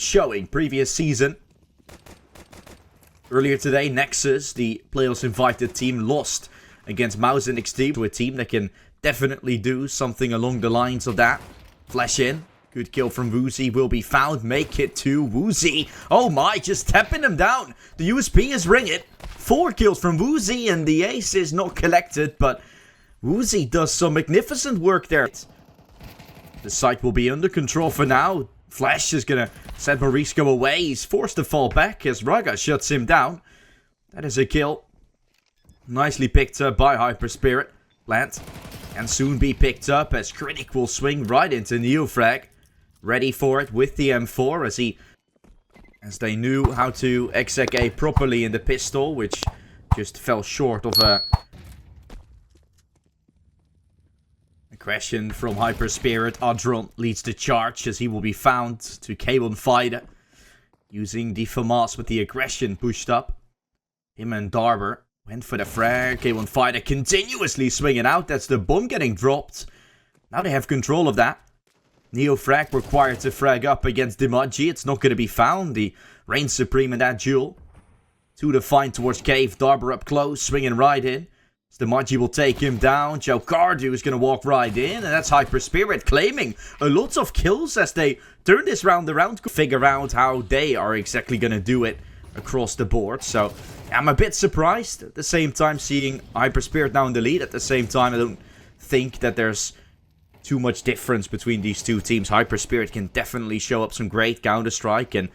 showing previous season. Earlier today, Nexus, the playoffs invited team, lost against Mouse NXT to a team that can definitely do something along the lines of that. Flash in. Good kill from Woozy will be found. Make it to Woozy. Oh my, just tapping him down. The USP is ringing. 4 kills from Woozy and the ace is not collected, but Woozy does some magnificent work there. The site will be under control for now. Flash is going to set Morisco away. He's forced to fall back as Raga shuts him down. That is a kill. Nicely picked up by HyperSpirit. Plant. And soon be picked up as Critic will swing right into Neofrag. Ready for it with the M4 as they knew how to execute properly in the pistol, which just fell short of a aggression from HyperSpirit. Adron leads the charge as he will be found to K1 Fighter. Using the FAMAS with the aggression pushed up. Him and Darber went for the frag. K1 Fighter continuously swinging out. That's the bomb getting dropped. Now they have control of that. Neofrag required to frag up against Dimaji. It's not going to be found. The Reign Supreme in that duel. 2 to find towards Cave. Darber up close, swinging right in. Dimaji will take him down. Joe Cardew is going to walk right in. And that's HyperSpirit claiming a lot of kills as they turn this round around. Figure out how they are exactly going to do it across the board. So I'm a bit surprised. At the same time, seeing HyperSpirit now in the lead. At the same time, I don't think that there's too much difference between these two teams. HyperSpirit can definitely show up some great Counter-Strike, and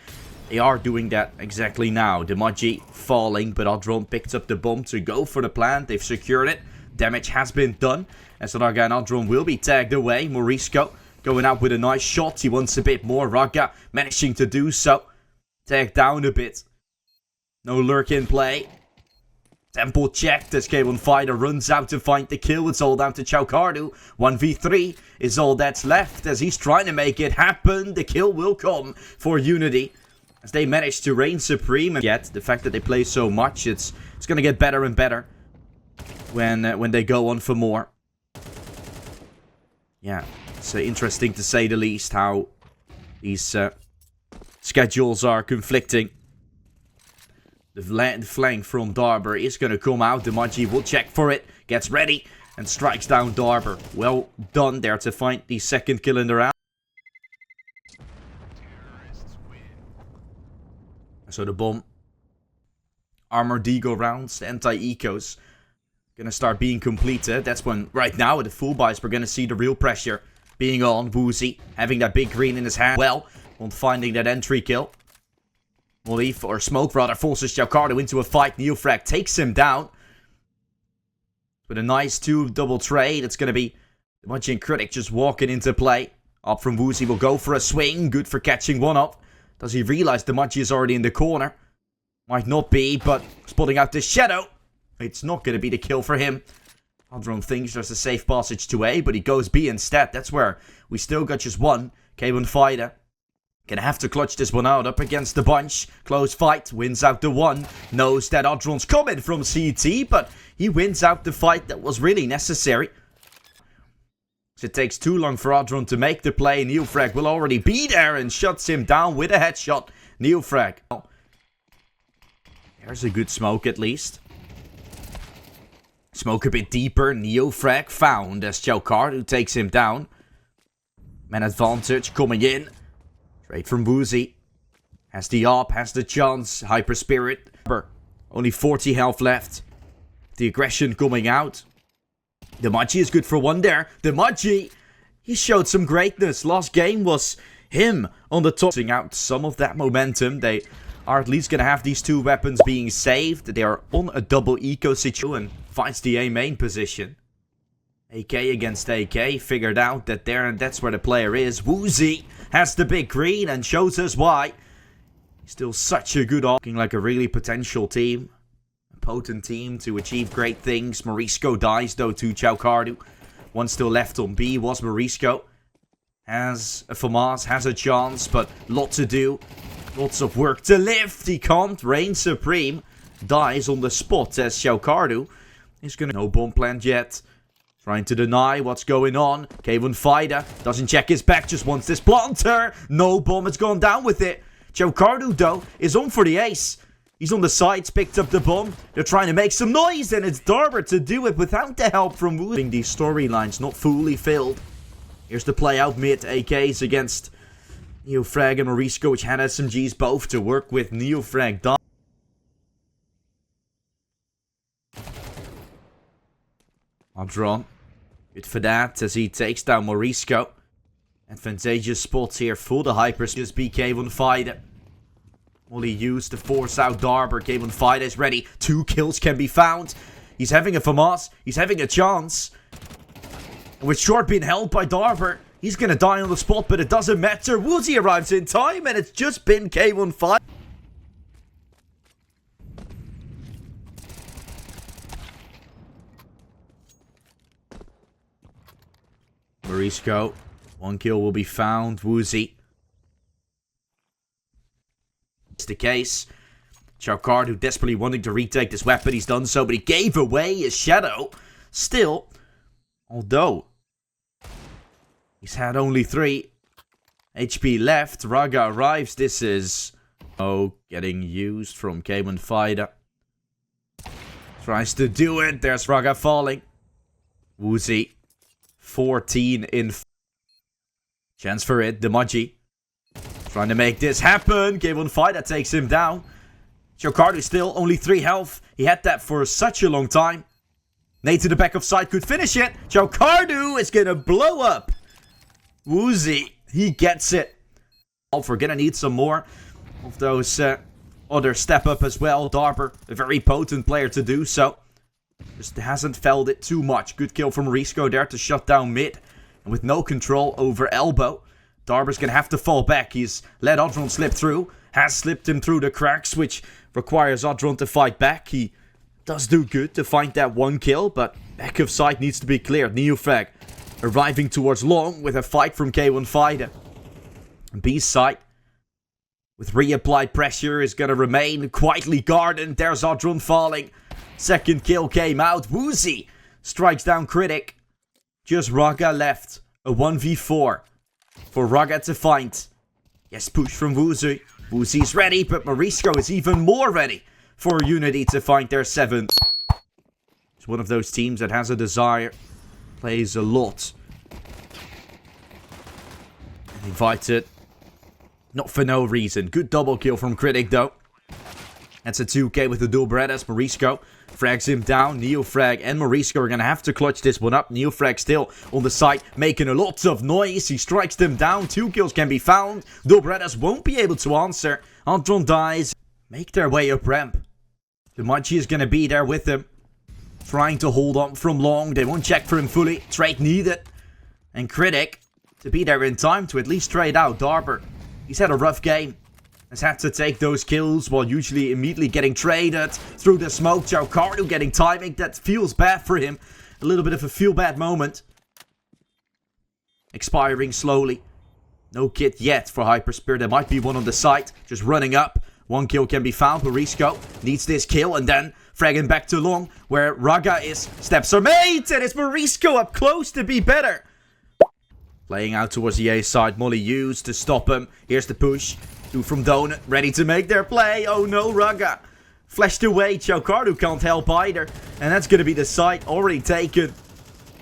they are doing that exactly now. Dimaji falling, but Adron picked up the bomb to go for the plant. They've secured it. Damage has been done. As Raga and Adron will be tagged away. Morisco going out with a nice shot. He wants a bit more. Raga managing to do so. Tagged down a bit. No lurk in play. Temple checked as K1 Fighter runs out to find the kill. It's all down to Chaukardu. 1v3 is all that's left as he's trying to make it happen. The kill will come for UNiTY as they manage to reign supreme. And yet, the fact that they play so much, it's going to get better and better when they go on for more. Yeah, it's interesting to say the least how these schedules are conflicting. The flank from Darber is going to come out. Dimaji will check for it. Gets ready. And strikes down Darber. Well done there to find the second kill in the round. So the bomb. Armor Deagle rounds. Anti-ecos. Going to start being completed. That's when right now with the full buys we're going to see the real pressure being on. Woozy having that big green in his hand. Well, on finding that entry kill. Leaf, or Smoke rather, forces Chaukardu into a fight. Neofrag takes him down. With a nice 2 double trade. It's going to be Dimaji and Critic just walking into play. Up from Woozy will go for a swing. Good for catching one up. Does he realize Dimaji is already in the corner? Might not be, but spotting out the shadow. It's not going to be the kill for him. Adron thinks there's a safe passage to A, but he goes B instead. That's where we still got just one. K1 Fighter. Gonna have to clutch this one out up against the bunch. Close fight. Wins out the one. Knows that Adron's coming from CT, but he wins out the fight that was really necessary. It takes too long for Adron to make the play. Neofrag will already be there and shuts him down with a headshot. Neofrag. There's a good smoke at least. Smoke a bit deeper. Neofrag found as Chaukardu takes him down. Man advantage coming in. Straight from Woozy. Has the op, has the chance. HyperSpirit. Only 40 health left. The aggression coming out. Dimaji is good for one there. Dimaji, he showed some greatness. Last game was him on the top. Out some of that momentum. They are at least going to have these 2 weapons being saved. They are on a double eco situation and finds the A main position. AK against AK. Figured out that there and that's where the player is. Woozy has the big green and shows us why. Still such a good op. Looking like a really potential team. A potent team to achieve great things. Morisco dies though to Chaukardu. One still left on B was Morisco. Has a FAMAS, has a chance, but lot to do. Lots of work to lift. He can't. Reign Supreme dies on the spot as Chaukardu is gonna... No bomb plant yet. Trying to deny what's going on. K1 Fighter doesn't check his back, just wants this planter. No bomb has gone down with it. Chocardo, though, is on for the ace. He's on the sides, picked up the bomb. They're trying to make some noise, and it's Darber to do it without the help from Wu. These storylines not fully filled. Here's the play out mid. AKs against Neofrag and Morisco, which had SMGs both to work with. Neofrag down. Adron. Good for that as he takes down Morisco. Advantageous spots here for the HyperSpirit. BK1 fighter. Molly used to force out Darber. K1 fighter is ready. 2 kills can be found. He's having a FAMAS. He's having a chance. And with Short being held by Darber, he's gonna die on the spot, but it doesn't matter. Woozy arrives in time, and it's just been K1 fighter. Morisco. 1 kill will be found. Woozy. It's the case. Chocardo desperately wanting to retake this weapon. He's done so, but he gave away his shadow. Still, although he's had only 3 HP left, Raga arrives. This is getting used from K1 fighter. Tries to do it. There's Raga falling. Woozy. 14 in. Chance for it. Demaji. Trying to make this happen. K1 fighter takes him down. Chocardo still only 3 health. He had that for such a long time. Nate to the back of side could finish it. Chocardo is gonna blow up. Woozy. He gets it. We're gonna need some more of those other step up as well. Darber, a very potent player to do so. Just hasn't felt it too much. Good kill from Morisco there to shut down mid. And with no control over elbow, Darber's gonna have to fall back. He's let Adron slip through. Has slipped him through the cracks, which requires Adron to fight back. He does do good to find that 1 kill, but back of sight needs to be cleared. Neofrag arriving towards long with a fight from K1 fighter. B side, with reapplied pressure, is gonna remain quietly guarded. There's Adron falling. 2nd kill came out. Woozy strikes down Critic. Just Raga left. A 1v4 for Raga to find. Yes, push from Woozy. Woozy's ready, but Morisco is even more ready for UNiTY to find their 7th. It's one of those teams that has a desire. Plays a lot. Invited. Not for no reason. Good double kill from Critic though. That's a 2k with the dual Berettas. Morisco frags him down. Neofrag and Morisco are going to have to clutch this one up. Neofrag still on the side, making a lot of noise. He strikes them down. 2 kills can be found. Dual Berettas won't be able to answer. Adron dies. Make their way up ramp. Demaji is going to be there with him. Trying to hold on from long. They won't check for him fully. Trade needed. And Critic to be there in time to at least trade out. Darber, he's had a rough game. Has had to take those kills while usually immediately getting traded through the smoke. Chocardo getting timing. That feels bad for him. A little bit of a feel bad moment. Expiring slowly. No kit yet for HyperSpirit. There might be one on the side. Just running up. 1 kill can be found. Morisco needs this kill and then fragging back to long where Raga is. Steps are made and it's Morisco up close to be better. Playing out towards the A side. Molly used to stop him. Here's the push. 2 from Donut, ready to make their play. Oh no, Raga. Flashed away. Chocardo can't help either. And that's going to be the side already taken.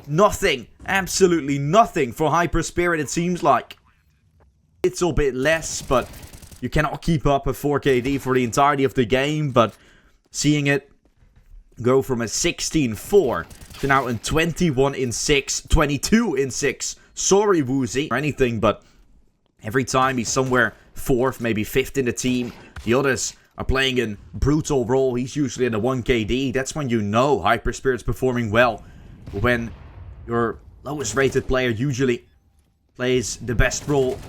Nothing. Absolutely nothing for HyperSpirit, it seems like. It's a bit less, but you cannot keep up a 4KD for the entirety of the game. But seeing it go from a 16-4 to now a 21-6, 22-6. Sorry, Woozy, or anything, but every time he's somewhere 4th, maybe 5th in the team, the others are playing in brutal role. He's usually at a 1KD. That's when you know HyperSpirit's performing well. When your lowest rated player usually plays the best role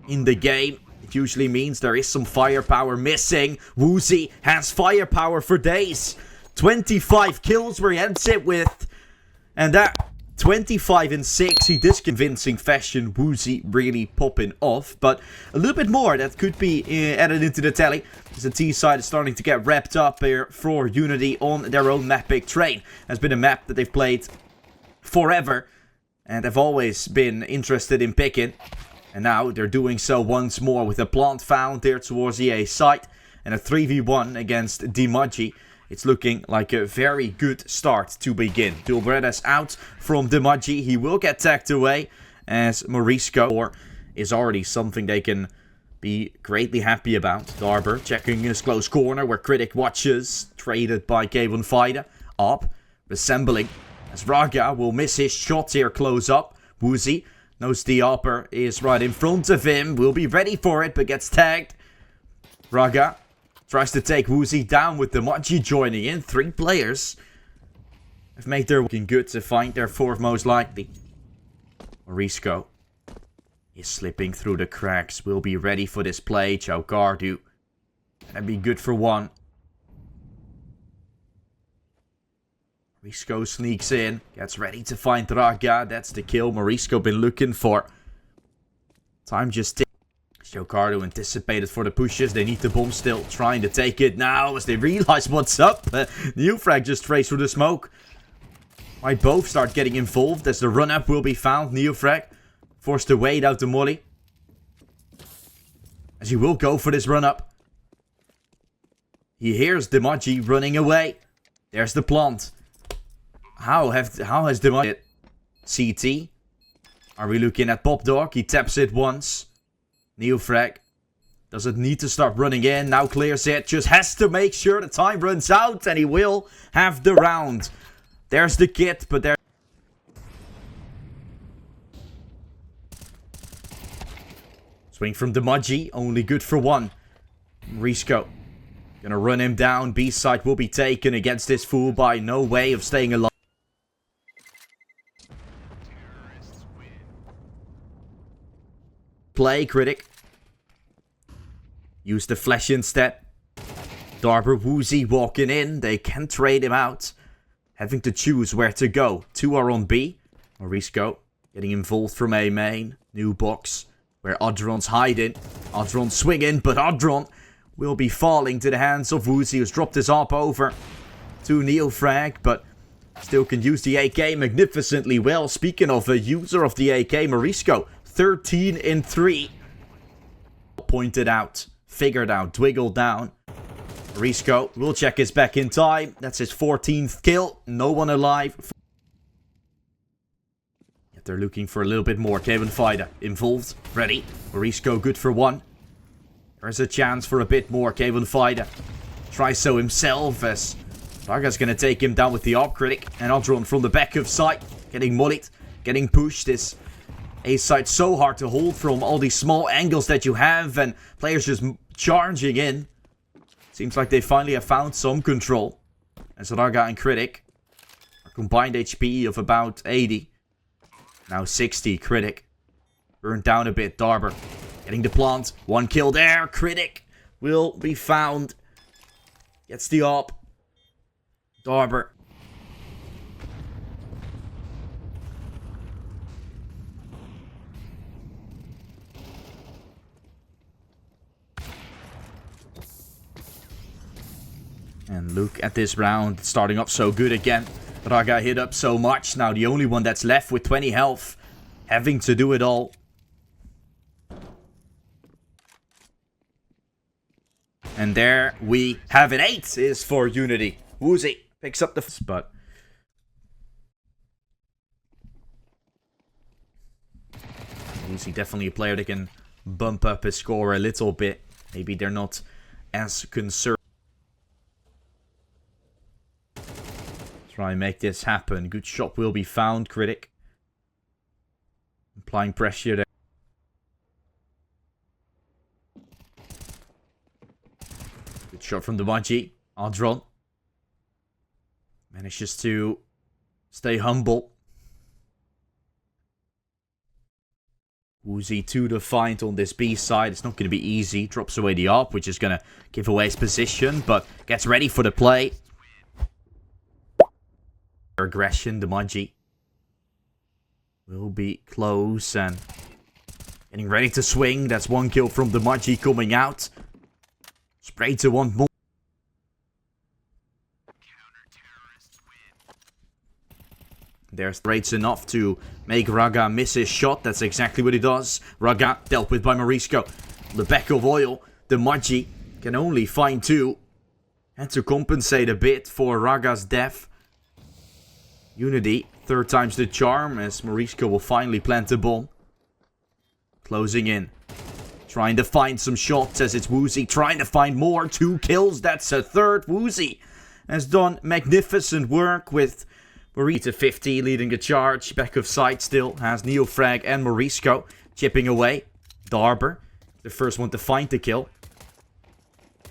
in the game, it usually means there is some firepower missing. Woozy has firepower for days. 25 kills where he ends it with. And that 25-6, he did convincing fashion. Woozy really popping off, but a little bit more that could be added into the tally, as the T side is starting to get wrapped up here for UNiTY on their own map pick train. Has been a map that they've played forever and have always been interested in picking. And now they're doing so once more with a plant found there towards the A site. And a 3v1 against Dimaji. It's looking like a very good start to begin. Dulbreda's out from Dimaji. He will get tagged away as Morisco is already something they can be greatly happy about. Darber checking his close corner where Critic watches. Traded by Kevin Fida. Up. Resembling as Raga will miss his shot here close up. Woozy knows the upper is right in front of him. Will be ready for it but gets tagged. Raga tries to take Woozy down with Dimaji joining in. 3 players have made their looking good to find their 4th most likely. Morisco is slipping through the cracks. Will be ready for this play. Chaukardu. That'd be good for 1. Morisco sneaks in. Gets ready to find Raga. That's the kill Morisco been looking for. Time just ticks. Chaukardu anticipated for the pushes. They need the bomb still. Trying to take it now as they realize what's up. Neofrag just trays through the smoke. Might both start getting involved as the run-up will be found. Neofrag forced to wait out the molly. As he will go for this run-up. He hears Dimaji running away. There's the plant. How has Dimaji CT? Are we looking at Pop Dog? He taps it once. Neofrag doesn't need to start running in. Now clears it. Just has to make sure the time runs out. And he will have the round. There's the kit, but there... Swing from Dimaji. Only good for 1. Risco gonna run him down. B-side will be taken against this fool by no way of staying alive. Play, Critic. Use the flash instead. Darber, Woozy walking in. They can trade him out. Having to choose where to go. 2 are on B. Morisco getting involved from A main. New box where Adron's hiding. Adron swinging, but Adron will be falling to the hands of Woozy, who's dropped his AWP over to Neofrag, but still can use the AK magnificently well. Speaking of a user of the AK, Morisco, 13 in 3. Pointed out, figured out, dwiggled down. Morisco will check his back in time. That's his 14th kill. No one alive. Yet they're looking for a little bit more. Kevin Fida involved, ready. Morisco good for 1. There's a chance for a bit more. Kevin Fida tries so himself as Raga's gonna take him down with the AWP Critic. And Adron from the back of site, getting mollied, getting pushed. This A site so hard to hold from all these small angles that you have, and players just charging in. Seems like they finally have found some control. As Raga and Critic are combined HP of about 80. Now 60, Critic. Burned down a bit, Darber. Getting the plant. 1 kill there. Critic will be found. Gets the AWP. Darber. And look at this round, starting up so good again. Raga hit up so much, now the only one that's left with 20 health. Having to do it all. And there we have it. 8 is for UNiTY. Woozy picks up the spot. Woozy definitely a player that can bump up his score a little bit. Maybe they're not as concerned. Try and make this happen. Good shot will be found, Critic. Applying pressure there. Good shot from Dimaji. Adron manages to stay humble. Woozy to the find on this B side. It's not going to be easy. Drops away the AWP, which is going to give away his position, but gets ready for the play. Aggression, Dimaji will be close and getting ready to swing. That's 1 kill from Dimaji coming out. Spray to 1 more. There's rates enough to make Raga miss his shot. That's exactly what he does. Raga dealt with by Morisco. The back of oil. The Magi can only find 2. And to compensate a bit for Raga's death, UNiTY, 3rd time's the charm, as Morisco will finally plant the bomb. Closing in. Trying to find some shots as it's Woozy. Trying to find more. 2 kills. That's a 3rd. Woozy has done magnificent work with Morisco to 50, leading the charge. Back of sight still has Neofrag and Morisco chipping away. Darber, the first one to find the kill.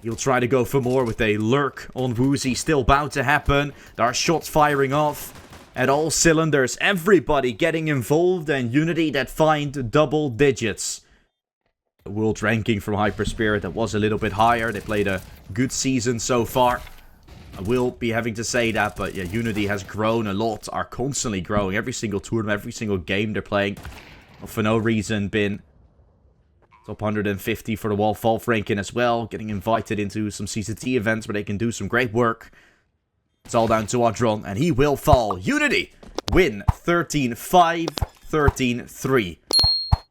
He'll try to go for more with a lurk on Woozy. Still bound to happen. There are shots firing off at all cylinders. Everybody getting involved, and UNiTY that find double digits. World ranking from HyperSpirit that was a little bit higher. They played a good season so far. I will be having to say that, but yeah, UNiTY has grown a lot. Are constantly growing. Every single tournament, every single game they're playing. For no reason been top 150 for the Wall Valve ranking as well. Getting invited into some CCT events where they can do some great work. It's all down to Adron, and he will fall. UNiTY win 13-5, 13-3.